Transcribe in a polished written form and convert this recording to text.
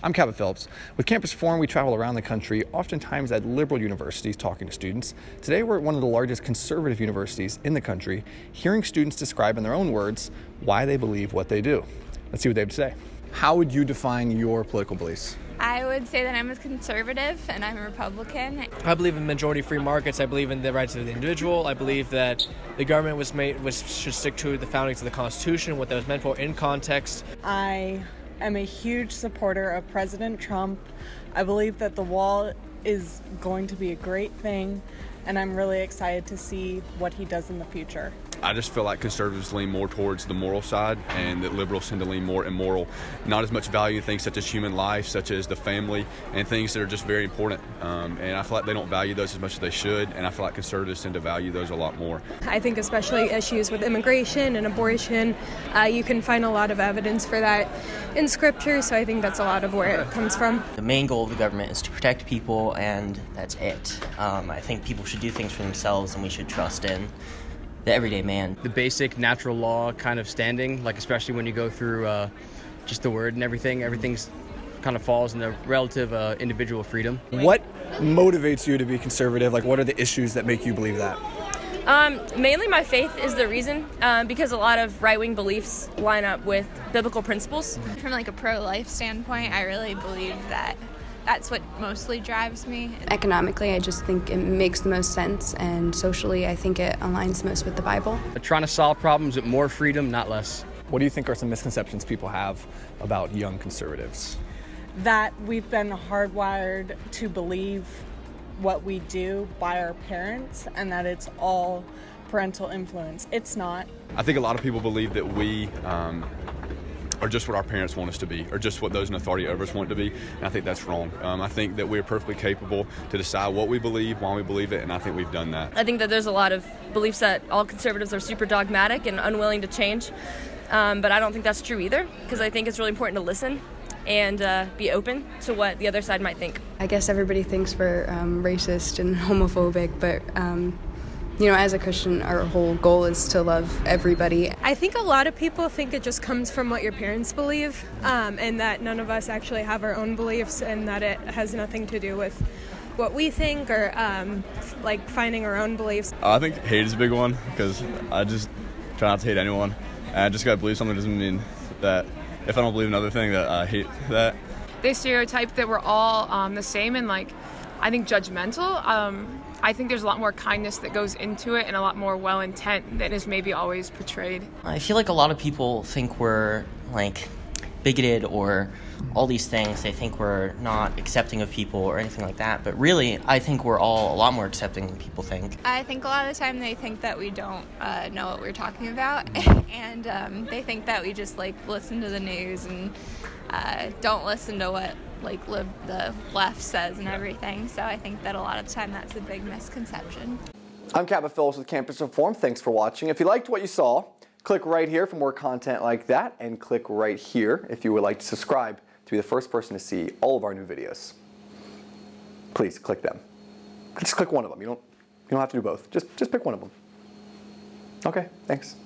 I'm Cabot Phillips. With Campus Forum, we travel around the country, oftentimes at liberal universities talking to students. Today we're at one of the largest conservative universities in the country, hearing students describe in their own words why they believe what they do. Let's see what they have to say. How would you define your political beliefs? I would say that I'm a conservative and I'm a Republican. I believe in majority free markets. I believe in the rights of the individual. I believe that the government should stick to the foundings of the Constitution, what that was meant for in context. I am a huge supporter of President Trump. I believe that the wall is going to be a great thing, and I'm really excited to see what he does in the future. I just feel like conservatives lean more towards the moral side, and that liberals tend to lean more immoral. Not as much value in things such as human life, such as the family, and things that are just very important. And I feel like they don't value those as much as they should, and I feel like conservatives tend to value those a lot more. I think especially issues with immigration and abortion, you can find a lot of evidence for that in Scripture, so I think that's a lot of where it comes from. The main goal of the government is to protect people, and that's it. I think people should do things for themselves, and we should trust in the everyday man. The basic natural law kind of standing, like especially when you go through just the word and everything's kind of falls in the relative individual freedom. What motivates you to be conservative? Like, what are the issues that make you believe that? Mainly my faith is the reason, because a lot of right-wing beliefs line up with biblical principles. From like a pro-life standpoint, I really believe that that's what mostly drives me. Economically, I just think it makes the most sense, and socially, I think it aligns most with the Bible. Trying to solve problems with more freedom, not less. What do you think are some misconceptions people have about young conservatives? That we've been hardwired to believe what we do by our parents, and that it's all parental influence. It's not. I think a lot of people believe that we are just what our parents want us to be, or just what those in authority over us want to be, and I think that's wrong. I think that we're perfectly capable to decide what we believe, why we believe it, and I think we've done that. I think that there's a lot of beliefs that all conservatives are super dogmatic and unwilling to change, but I don't think that's true either, because I think it's really important to listen and be open to what the other side might think. I guess everybody thinks we're racist and homophobic, but as a Christian, our whole goal is to love everybody. I think a lot of people think it just comes from what your parents believe, and that none of us actually have our own beliefs, and that it has nothing to do with what we think or like finding our own beliefs. I think hate is a big one, because I just try not to hate anyone. And I just gotta believe something doesn't mean that if I don't believe another thing that I hate that. They stereotype that we're all the same, and I think judgmental. I think there's a lot more kindness that goes into it and a lot more well intent than is maybe always portrayed. I feel like a lot of people think we're bigoted or all these things. They think we're not accepting of people or anything like that, but really I think we're all a lot more accepting than people think. I think a lot of the time they think that we don't know what we're talking about, and they think that we just listen to the news and don't listen to what the left says and everything. So I think that a lot of the time that's a big misconception. I'm Cabot Phillips with Campus Forum. Thanks for watching. If you liked what you saw, click right here for more content like that, and click right here if you would like to subscribe to be the first person to see all of our new videos. Please click them. Just click one of them. You don't have to do both. Just pick one of them. Okay, thanks.